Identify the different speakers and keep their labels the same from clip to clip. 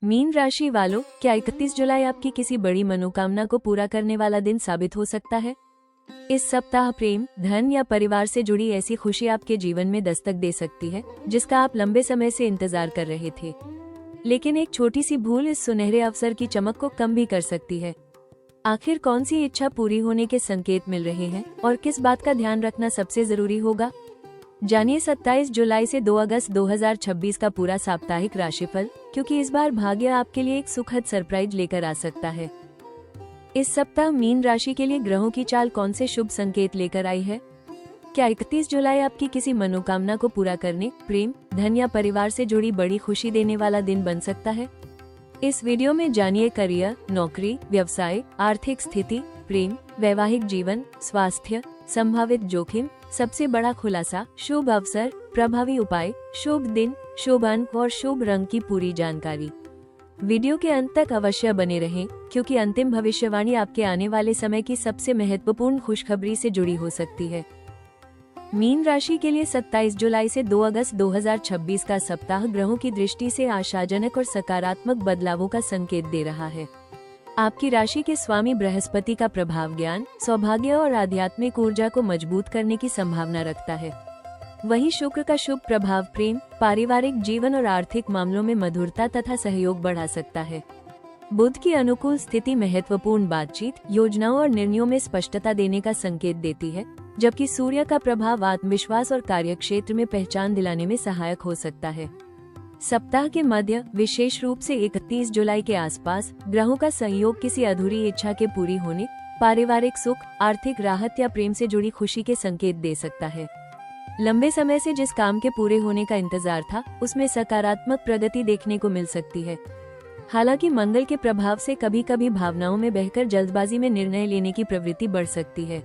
Speaker 1: Mean राशि वालों, क्या 31 जुलाई आपकी किसी बड़ी मनोकामना को पूरा करने वाला दिन साबित हो सकता है? इस सप्ताह प्रेम, धन या परिवार से जुड़ी ऐसी खुशी आपके जीवन में दस्तक दे सकती है जिसका आप लंबे समय से इंतजार कर रहे थे। लेकिन एक छोटी सी भूल इस सुनहरे अवसर की चमक को कम भी कर सकती है। आखिर कौन सी इच्छा पूरी होने के संकेत मिल रहे हैं और किस बात का ध्यान रखना सबसे जरूरी होगा? जानिए 27 जुलाई से 2 अगस्त 2026 का पूरा साप्ताहिक राशिफल, क्योंकि इस बार भाग्य आपके लिए एक सुखद सरप्राइज लेकर आ सकता है। इस सप्ताह मीन राशि के लिए ग्रहों की चाल कौन से शुभ संकेत लेकर आई है? क्या 31 जुलाई आपकी किसी मनोकामना को पूरा करने, प्रेम, धन या परिवार से जुड़ी बड़ी खुशी देने वाला दिन बन सकता है? इस वीडियो में जानिए करियर, नौकरी, व्यवसाय, आर्थिक स्थिति, प्रेम, वैवाहिक जीवन, स्वास्थ्य, संभावित जोखिम, सबसे बड़ा खुलासा, शुभ अवसर, प्रभावी उपाय, शुभ दिन, शुभ अंक और शुभ रंग की पूरी जानकारी। वीडियो के अंत तक अवश्य बने रहें, क्योंकि अंतिम भविष्यवाणी आपके आने वाले समय की सबसे महत्वपूर्ण खुशखबरी से जुड़ी हो सकती है। मीन राशि के लिए 27 जुलाई से 2 अगस्त 2026 का सप्ताह ग्रहों की दृष्टि से आशाजनक और सकारात्मक बदलावों का संकेत दे रहा है। आपकी राशि के स्वामी बृहस्पति का प्रभाव ज्ञान, सौभाग्य और आध्यात्मिक ऊर्जा को मजबूत करने की संभावना रखता है। वहीं शुक्र का शुभ प्रभाव प्रेम, पारिवारिक जीवन और आर्थिक मामलों में मधुरता तथा सहयोग बढ़ा सकता है। बुध की अनुकूल स्थिति महत्वपूर्ण बातचीत, योजनाओं और निर्णयों में स्पष्टता देने का संकेत देती है, जबकि सूर्य का प्रभाव आत्मविश्वास और कार्यक्षेत्र में पहचान दिलाने में सहायक हो सकता है। सप्ताह के मध्य, विशेष रूप से 31 जुलाई के आसपास, ग्रहों का संयोग किसी अधूरी इच्छा के पूरी होने, पारिवारिक सुख, आर्थिक राहत या प्रेम से जुड़ी खुशी के संकेत दे सकता है। लंबे समय से जिस काम के पूरे होने का इंतजार था, उसमें सकारात्मक प्रगति देखने को मिल सकती है। हालांकि मंगल के प्रभाव से कभी कभी भावनाओं में बहकर जल्दबाजी में निर्णय लेने की प्रवृत्ति बढ़ सकती है।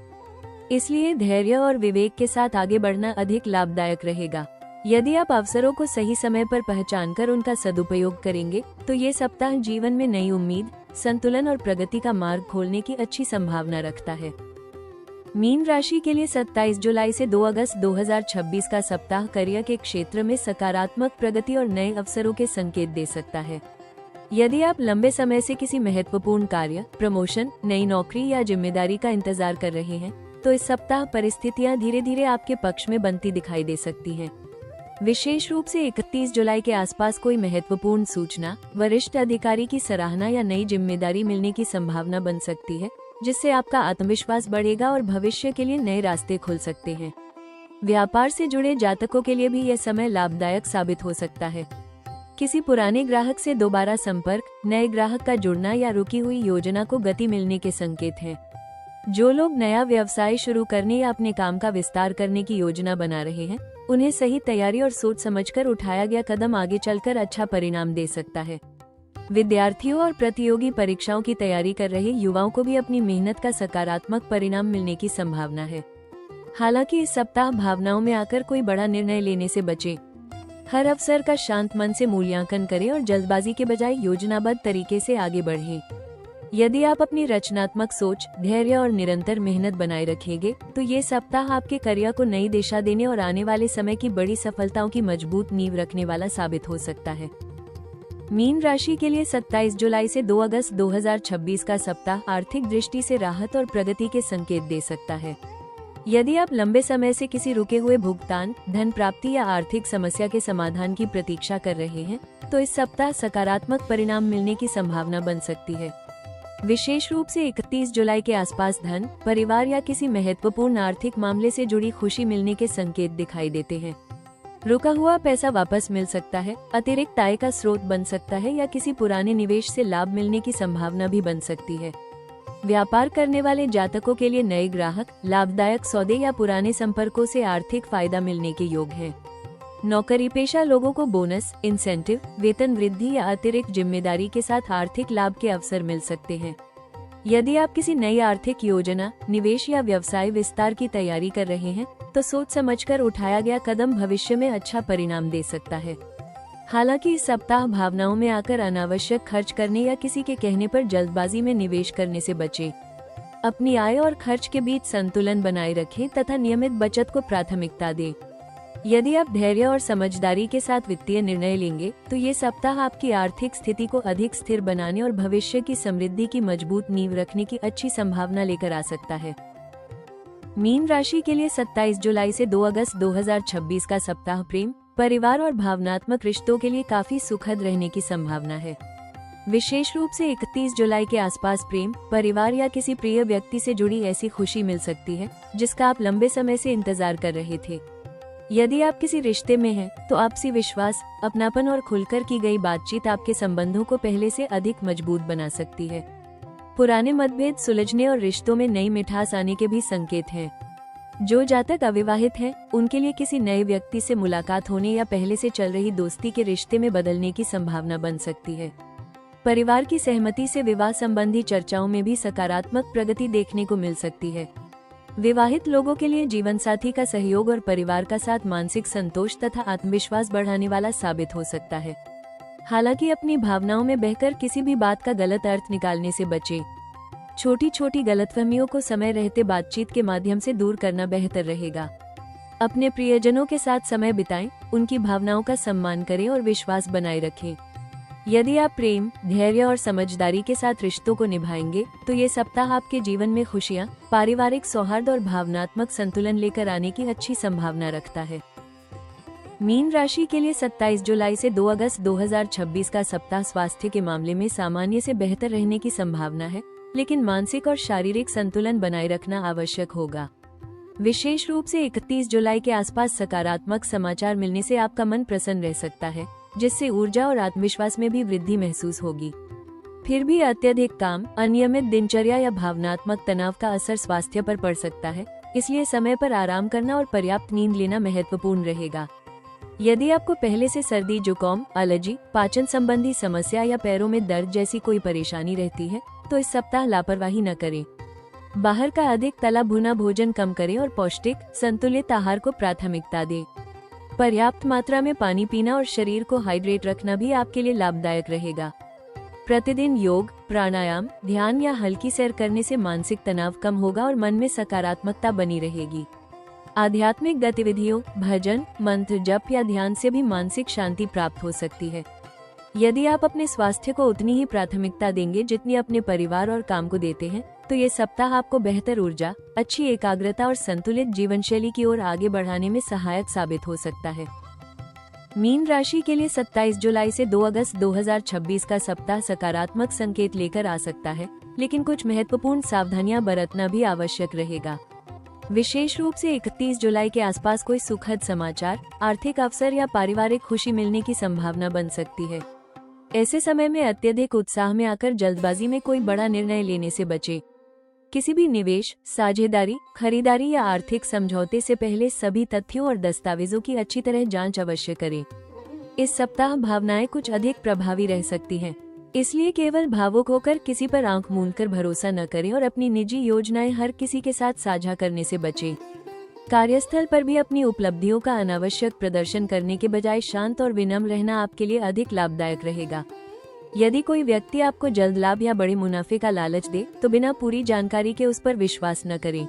Speaker 1: इसलिए धैर्य और विवेक के साथ आगे बढ़ना अधिक लाभदायक रहेगा। यदि आप अवसरों को सही समय पर पहचानकर उनका सदुपयोग करेंगे, तो ये सप्ताह जीवन में नई उम्मीद, संतुलन और प्रगति का मार्ग खोलने की अच्छी संभावना रखता है। मीन राशि के लिए 27 जुलाई से 2 अगस्त 2026 का सप्ताह करियर के क्षेत्र में सकारात्मक प्रगति और नए अवसरों के संकेत दे सकता है। यदि आप लंबे समय से किसी महत्वपूर्ण कार्य, प्रमोशन, नई नौकरी या जिम्मेदारी का इंतजार कर रहे हैं, तो इस सप्ताह परिस्थितियां धीरे धीरे आपके पक्ष में बनती दिखाई दे सकती हैं। विशेष रूप से 31 जुलाई के आसपास कोई महत्वपूर्ण सूचना, वरिष्ठ अधिकारी की सराहना या नई जिम्मेदारी मिलने की संभावना बन सकती है, जिससे आपका आत्मविश्वास बढ़ेगा और भविष्य के लिए नए रास्ते खुल सकते हैं। व्यापार से जुड़े जातकों के लिए भी यह समय लाभदायक साबित हो सकता है। किसी पुराने ग्राहक से दोबारा संपर्क, नए ग्राहक का जुड़ना या रुकी हुई योजना को गति मिलने के संकेत हैं। जो लोग नया व्यवसाय शुरू करने या अपने काम का विस्तार करने की योजना बना रहे हैं, उन्हें सही तैयारी और सोच समझकर उठाया गया कदम आगे चलकर अच्छा परिणाम दे सकता है। विद्यार्थियों और प्रतियोगी परीक्षाओं की तैयारी कर रहे युवाओं को भी अपनी मेहनत का सकारात्मक परिणाम मिलने की संभावना है। हालांकि इस सप्ताह भावनाओं में आकर कोई बड़ा निर्णय लेने से बचें। हर अवसर का शांत मन से मूल्यांकन करें और जल्दबाजी के बजाय योजनाबद्ध तरीके से आगे बढ़ें। यदि आप अपनी रचनात्मक सोच, धैर्य और निरंतर मेहनत बनाए रखेंगे, तो ये सप्ताह आपके करियर को नई दिशा देने और आने वाले समय की बड़ी सफलताओं की मजबूत नींव रखने वाला साबित हो सकता है। मीन राशि के लिए 27 जुलाई से 2 अगस्त 2026 का सप्ताह आर्थिक दृष्टि से राहत और प्रगति के संकेत दे सकता है। यदि आप लंबे समय से किसी रुके हुए भुगतान, धन प्राप्ति या आर्थिक समस्या के समाधान की प्रतीक्षा कर रहे हैं, तो इस सप्ताह सकारात्मक परिणाम मिलने की संभावना बन सकती है। विशेष रूप से 31 जुलाई के आसपास धन, परिवार या किसी महत्वपूर्ण आर्थिक मामले से जुड़ी खुशी मिलने के संकेत दिखाई देते हैं। रुका हुआ पैसा वापस मिल सकता है, अतिरिक्त आय का स्रोत बन सकता है या किसी पुराने निवेश से लाभ मिलने की संभावना भी बन सकती है। व्यापार करने वाले जातकों के लिए नए ग्राहक, लाभदायक सौदे या पुराने संपर्कों से आर्थिक फायदा मिलने के योग हैं। नौकरी पेशा लोगों को बोनस, इंसेंटिव, वेतन वृद्धि या अतिरिक्त जिम्मेदारी के साथ आर्थिक लाभ के अवसर मिल सकते हैं। यदि आप किसी नई आर्थिक योजना, निवेश या व्यवसाय विस्तार की तैयारी कर रहे हैं, तो सोच समझकर उठाया गया कदम भविष्य में अच्छा परिणाम दे सकता है। हालांकि इस सप्ताह भावनाओं में आकर अनावश्यक खर्च करने या किसी के कहने पर जल्दबाजी में निवेश करने से बचें। अपनी आय और खर्च के बीच संतुलन बनाए रखें तथा नियमित बचत को प्राथमिकता दें। यदि आप धैर्य और समझदारी के साथ वित्तीय निर्णय लेंगे तो ये सप्ताह आपकी आर्थिक स्थिति को अधिक स्थिर बनाने और भविष्य की समृद्धि की मजबूत नींव रखने की अच्छी संभावना लेकर आ सकता है। मीन राशि के लिए 27 जुलाई से 2 अगस्त 2026 का सप्ताह प्रेम, परिवार और भावनात्मक रिश्तों के लिए काफी सुखद रहने की संभावना है। विशेष रूप से 31 जुलाई के आसपास प्रेम, परिवार या किसी प्रिय व्यक्ति से जुड़ी ऐसी खुशी मिल सकती है जिसका आप लंबे समय से इंतजार कर रहे थे। यदि आप किसी रिश्ते में हैं, तो आपसी विश्वास, अपनापन और खुलकर की गई बातचीत आपके संबंधों को पहले से अधिक मजबूत बना सकती है। पुराने मतभेद सुलझने और रिश्तों में नई मिठास आने के भी संकेत हैं। जो जातक अविवाहित हैं, उनके लिए किसी नए व्यक्ति से मुलाकात होने या पहले से चल रही दोस्ती के रिश्ते में बदलने की संभावना बन सकती है। परिवार की सहमति से विवाह संबंधी चर्चाओं में भी सकारात्मक प्रगति देखने को मिल सकती है। विवाहित लोगों के लिए जीवनसाथी का सहयोग और परिवार का साथ मानसिक संतोष तथा आत्मविश्वास बढ़ाने वाला साबित हो सकता है। हालांकि अपनी भावनाओं में बहकर किसी भी बात का गलत अर्थ निकालने से बचें। छोटी छोटी गलतफहमियों को समय रहते बातचीत के माध्यम से दूर करना बेहतर रहेगा। अपने प्रियजनों के साथ समय बिताएं, उनकी भावनाओं का सम्मान करें और विश्वास बनाए रखें। यदि आप प्रेम, धैर्य और समझदारी के साथ रिश्तों को निभाएंगे तो ये सप्ताह आपके जीवन में खुशियां, पारिवारिक सौहार्द और भावनात्मक संतुलन लेकर आने की अच्छी संभावना रखता है। मीन राशि के लिए 27 जुलाई से 2 अगस्त 2026 का सप्ताह स्वास्थ्य के मामले में सामान्य से बेहतर रहने की संभावना है, लेकिन मानसिक और शारीरिक संतुलन बनाए रखना आवश्यक होगा। विशेष रूप से 31 जुलाई के आसपास सकारात्मक समाचार मिलने से आपका मन प्रसन्न रह सकता है, जिससे ऊर्जा और आत्मविश्वास में भी वृद्धि महसूस होगी। फिर भी अत्यधिक काम, अनियमित दिनचर्या या भावनात्मक तनाव का असर स्वास्थ्य पर पड़ सकता है, इसलिए समय पर आराम करना और पर्याप्त नींद लेना महत्वपूर्ण रहेगा। यदि आपको पहले से सर्दी, जुकाम, एलर्जी, पाचन संबंधी समस्या या पैरों में दर्द जैसी कोई परेशानी रहती है तो इस सप्ताह लापरवाही न करें। बाहर का अधिक तला भुना भोजन कम करें और पौष्टिक, संतुलित आहार को प्राथमिकता दें। पर्याप्त मात्रा में पानी पीना और शरीर को हाइड्रेट रखना भी आपके लिए लाभदायक रहेगा। प्रतिदिन योग, प्राणायाम, ध्यान या हल्की सैर करने से मानसिक तनाव कम होगा और मन में सकारात्मकता बनी रहेगी। आध्यात्मिक गतिविधियों, भजन, मंत्र जप या ध्यान से भी मानसिक शांति प्राप्त हो सकती है। यदि आप अपने स्वास्थ्य को उतनी ही प्राथमिकता देंगे जितनी अपने परिवार और काम को देते हैं, तो ये सप्ताह आपको बेहतर ऊर्जा, अच्छी एकाग्रता और संतुलित जीवन शैली की ओर आगे बढ़ाने में सहायक साबित हो सकता है। मीन राशि के लिए 27 जुलाई से 2 अगस्त 2026 का सप्ताह सकारात्मक संकेत लेकर आ सकता है, लेकिन कुछ महत्वपूर्ण सावधानियां बरतना भी आवश्यक रहेगा। विशेष रूप से 31 जुलाई के आसपास कोई सुखद समाचार, आर्थिक अवसर या पारिवारिक खुशी मिलने की संभावना बन सकती है। ऐसे समय में अत्यधिक उत्साह में आकर जल्दबाजी में कोई बड़ा निर्णय लेने से बचें। किसी भी निवेश, साझेदारी, खरीदारी या आर्थिक समझौते से पहले सभी तथ्यों और दस्तावेजों की अच्छी तरह जांच अवश्य करें। इस सप्ताह भावनाएं कुछ अधिक प्रभावी रह सकती हैं, इसलिए केवल भावुक होकर किसी पर आंख मूंदकर भरोसा न करें और अपनी निजी योजनाएं हर किसी के साथ साझा करने से बचें। कार्यस्थल पर भी अपनी उपलब्धियों का अनावश्यक प्रदर्शन करने के बजाय शांत और विनम्र रहना आपके लिए अधिक लाभदायक रहेगा। यदि कोई व्यक्ति आपको जल्द लाभ या बड़े मुनाफे का लालच दे तो बिना पूरी जानकारी के उस पर विश्वास न करें।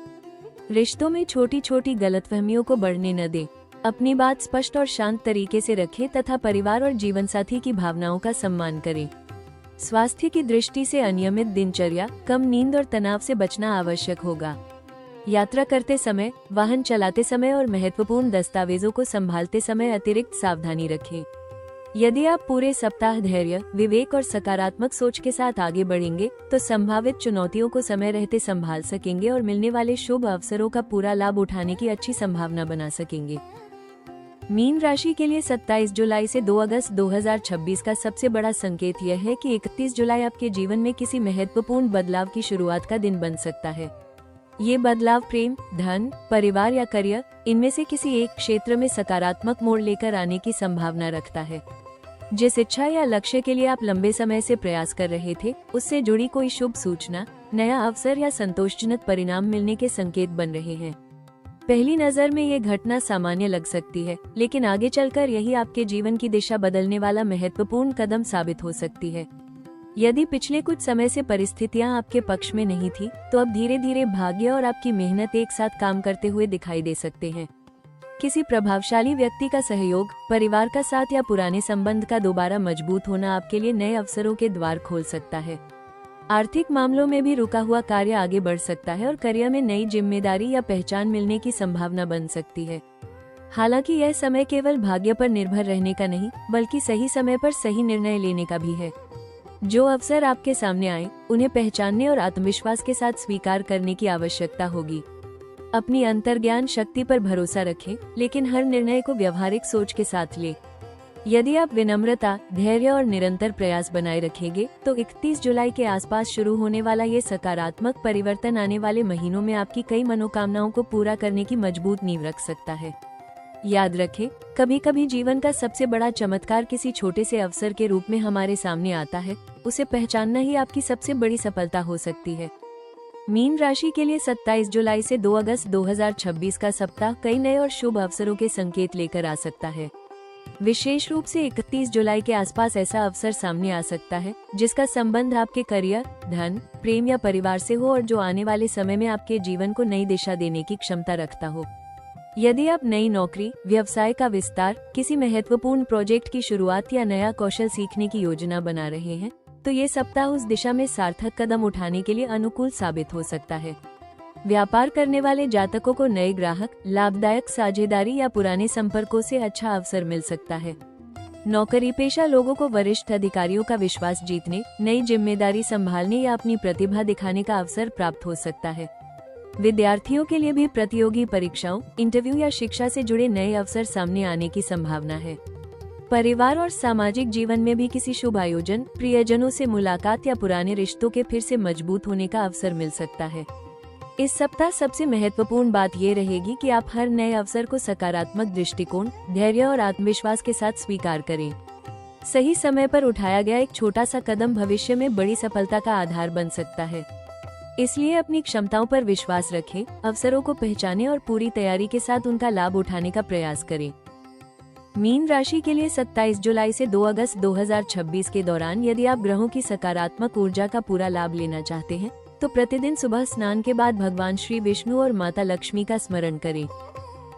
Speaker 1: रिश्तों में छोटी छोटी गलतफहमियों को बढ़ने न दें। अपनी बात स्पष्ट और शांत तरीके से रखें तथा परिवार और जीवनसाथी की भावनाओं का सम्मान करें। स्वास्थ्य की दृष्टि से अनियमित दिनचर्या, कम नींद और तनाव से बचना आवश्यक होगा। यात्रा करते समय, वाहन चलाते समय और महत्वपूर्ण दस्तावेजों को संभालते समय अतिरिक्त सावधानी रखें। यदि आप पूरे सप्ताह धैर्य, विवेक और सकारात्मक सोच के साथ आगे बढ़ेंगे तो संभावित चुनौतियों को समय रहते संभाल सकेंगे और मिलने वाले शुभ अवसरों का पूरा लाभ उठाने की अच्छी संभावना बना सकेंगे। मीन राशि के लिए 27 जुलाई से 2 अगस्त 2026 का सबसे बड़ा संकेत यह है कि 31 जुलाई आपके जीवन में किसी महत्वपूर्ण बदलाव की शुरुआत का दिन बन सकता है। ये बदलाव प्रेम, धन, परिवार या करियर, इनमें से किसी एक क्षेत्र में सकारात्मक मोड़ लेकर आने की संभावना रखता है। जिस इच्छा या लक्ष्य के लिए आप लंबे समय से प्रयास कर रहे थे, उससे जुड़ी कोई शुभ सूचना, नया अवसर या संतोषजनक परिणाम मिलने के संकेत बन रहे हैं। पहली नजर में ये घटना सामान्य लग सकती है, लेकिन आगे चलकर यही आपके जीवन की दिशा बदलने वाला महत्वपूर्ण कदम साबित हो सकती है। यदि पिछले कुछ समय से परिस्थितियां आपके पक्ष में नहीं थी, तो अब धीरे धीरे भाग्य और आपकी मेहनत एक साथ काम करते हुए दिखाई दे सकते हैं। किसी प्रभावशाली व्यक्ति का सहयोग, परिवार का साथ या पुराने संबंध का दोबारा मजबूत होना आपके लिए नए अवसरों के द्वार खोल सकता है। आर्थिक मामलों में भी रुका हुआ कार्य आगे बढ़ सकता है और करियर में नई जिम्मेदारी या पहचान मिलने की संभावना बन सकती है। हालांकि यह समय केवल भाग्य पर निर्भर रहने का नहीं, बल्कि सही समय पर सही निर्णय लेने का भी है। जो अवसर आपके सामने आए, उन्हें पहचानने और आत्मविश्वास के साथ स्वीकार करने की आवश्यकता होगी। अपनी अंतर्ज्ञान शक्ति पर भरोसा रखें, लेकिन हर निर्णय को व्यवहारिक सोच के साथ लें। यदि आप विनम्रता, धैर्य और निरंतर प्रयास बनाए रखेंगे, तो 31 जुलाई के आसपास शुरू होने वाला ये सकारात्मक परिवर्तन आने वाले महीनों में आपकी कई मनोकामनाओं को पूरा करने की मजबूत नींव रख सकता है। याद रखें, कभी कभी जीवन का सबसे बड़ा चमत्कार किसी छोटे से अवसर के रूप में हमारे सामने आता है। उसे पहचानना ही आपकी सबसे बड़ी सफलता हो सकती है। मीन राशि के लिए 27 जुलाई से 2 अगस्त 2026 का सप्ताह कई नए और शुभ अवसरों के संकेत लेकर आ सकता है। विशेष रूप से 31 जुलाई के आसपास ऐसा अवसर सामने आ सकता है जिसका संबंध आपके करियर, धन, प्रेम या परिवार से हो और जो आने वाले समय में आपके जीवन को नई दिशा देने की क्षमता रखता हो। यदि आप नई नौकरी, व्यवसाय का विस्तार, किसी महत्वपूर्ण प्रोजेक्ट की शुरुआत या नया कौशल सीखने की योजना बना रहे हैं, तो ये सप्ताह उस दिशा में सार्थक कदम उठाने के लिए अनुकूल साबित हो सकता है। व्यापार करने वाले जातकों को नए ग्राहक, लाभदायक साझेदारी या पुराने संपर्कों से अच्छा अवसर मिल सकता है। नौकरी पेशा लोगों को वरिष्ठ अधिकारियों का विश्वास जीतने, नई जिम्मेदारी संभालने या अपनी प्रतिभा दिखाने का अवसर प्राप्त हो सकता है। विद्यार्थियों के लिए भी प्रतियोगी परीक्षाओं, इंटरव्यू या शिक्षा से जुड़े नए अवसर सामने आने की संभावना है। परिवार और सामाजिक जीवन में भी किसी शुभ आयोजन, प्रियजनों से मुलाकात या पुराने रिश्तों के फिर से मजबूत होने का अवसर मिल सकता है। इस सप्ताह सबसे महत्वपूर्ण बात ये रहेगी कि आप हर नए अवसर को सकारात्मक दृष्टिकोण, धैर्य और आत्मविश्वास के साथ स्वीकार करें। सही समय पर उठाया गया एक छोटा सा कदम भविष्य में बड़ी सफलता का आधार बन सकता है। इसलिए अपनी क्षमताओं पर विश्वास रखें, अवसरों को पहचानें और पूरी तैयारी के साथ उनका लाभ उठाने का प्रयास करें। मीन राशि के लिए 27 जुलाई से 2 अगस्त 2026 के दौरान यदि आप ग्रहों की सकारात्मक ऊर्जा का पूरा लाभ लेना चाहते हैं, तो प्रतिदिन सुबह स्नान के बाद भगवान श्री विष्णु और माता लक्ष्मी का स्मरण करें।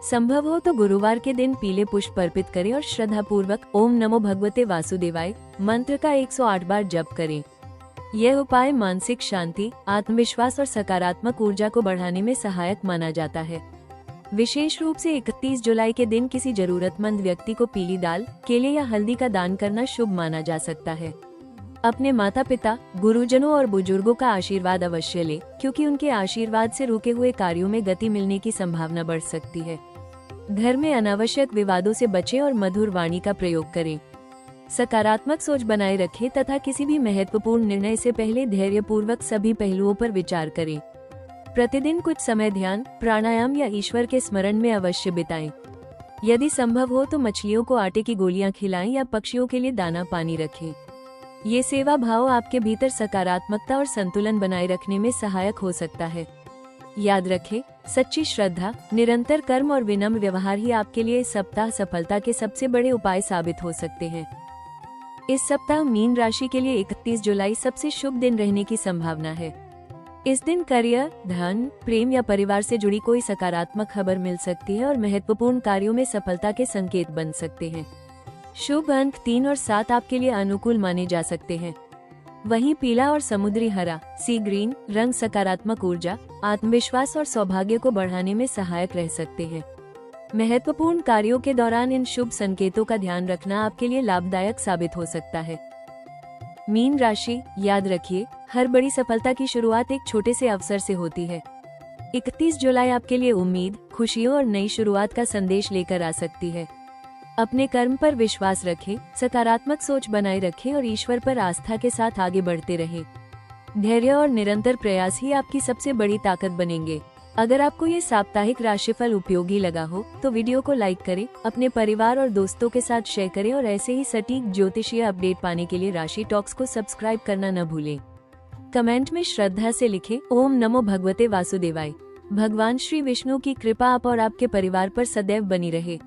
Speaker 1: संभव हो तो गुरुवार के दिन पीले पुष्प अर्पित करें और श्रद्धा पूर्वक ओम नमो भगवते वासुदेवाय मंत्र का 108 बार जप करें। यह उपाय मानसिक शांति, आत्मविश्वास और सकारात्मक ऊर्जा को बढ़ाने में सहायक माना जाता है। विशेष रूप से 31 जुलाई के दिन किसी जरूरतमंद व्यक्ति को पीली दाल, केले या हल्दी का दान करना शुभ माना जा सकता है। अपने माता पिता, गुरुजनों और बुजुर्गों का आशीर्वाद अवश्य लें, क्योंकि उनके आशीर्वाद से रुके हुए कार्यों में गति मिलने की संभावना बढ़ सकती है। घर में अनावश्यक विवादों से बचें और मधुर वाणी का प्रयोग करें। सकारात्मक सोच बनाए रखें तथा किसी भी महत्वपूर्ण निर्णय से पहले धैर्यपूर्वक सभी पहलुओं पर विचार करें। प्रतिदिन कुछ समय ध्यान, प्राणायाम या ईश्वर के स्मरण में अवश्य बिताएं। यदि संभव हो तो मछलियों को आटे की गोलियां खिलाएं या पक्षियों के लिए दाना पानी रखें। ये सेवा भाव आपके भीतर सकारात्मकता और संतुलन बनाए रखने में सहायक हो सकता है। याद रखें, सच्ची श्रद्धा, निरंतर कर्म और विनम्र व्यवहार ही आपके लिए इस सप्ताह सफलता के सबसे बड़े उपाय साबित हो सकते हैं। इस सप्ताह मीन राशि के लिए 31 जुलाई सबसे शुभ दिन रहने की संभावना है। इस दिन करियर, धन, प्रेम या परिवार से जुड़ी कोई सकारात्मक खबर मिल सकती है और महत्वपूर्ण कार्यों में सफलता के संकेत बन सकते हैं। शुभ अंक 3 और 7 आपके लिए अनुकूल माने जा सकते हैं। वहीं पीला और समुद्री हरा, सी ग्रीन रंग सकारात्मक ऊर्जा, आत्मविश्वास और सौभाग्य को बढ़ाने में सहायक रह सकते हैं। महत्वपूर्ण कार्यों के दौरान इन शुभ संकेतों का ध्यान रखना आपके लिए लाभदायक साबित हो सकता है। मीन राशि, याद रखिए, हर बड़ी सफलता की शुरुआत एक छोटे से अवसर से होती है। 31 जुलाई आपके लिए उम्मीद, खुशियों और नई शुरुआत का संदेश लेकर आ सकती है। अपने कर्म पर विश्वास रखें, सकारात्मक सोच बनाए रखें और ईश्वर पर आस्था के साथ आगे बढ़ते रहें। धैर्य और निरंतर प्रयास ही आपकी सबसे बड़ी ताकत बनेंगे। अगर आपको ये साप्ताहिक राशिफल उपयोगी लगा हो तो वीडियो को लाइक करें, अपने परिवार और दोस्तों के साथ शेयर करें और ऐसे ही सटीक ज्योतिषीय अपडेट पाने के लिए राशि टॉक्स को सब्सक्राइब करना न भूलें। कमेंट में श्रद्धा से लिखें, ओम नमो भगवते वासुदेवाय। भगवान श्री विष्णु की कृपा आप और आपके परिवार पर सदैव बनी रहे।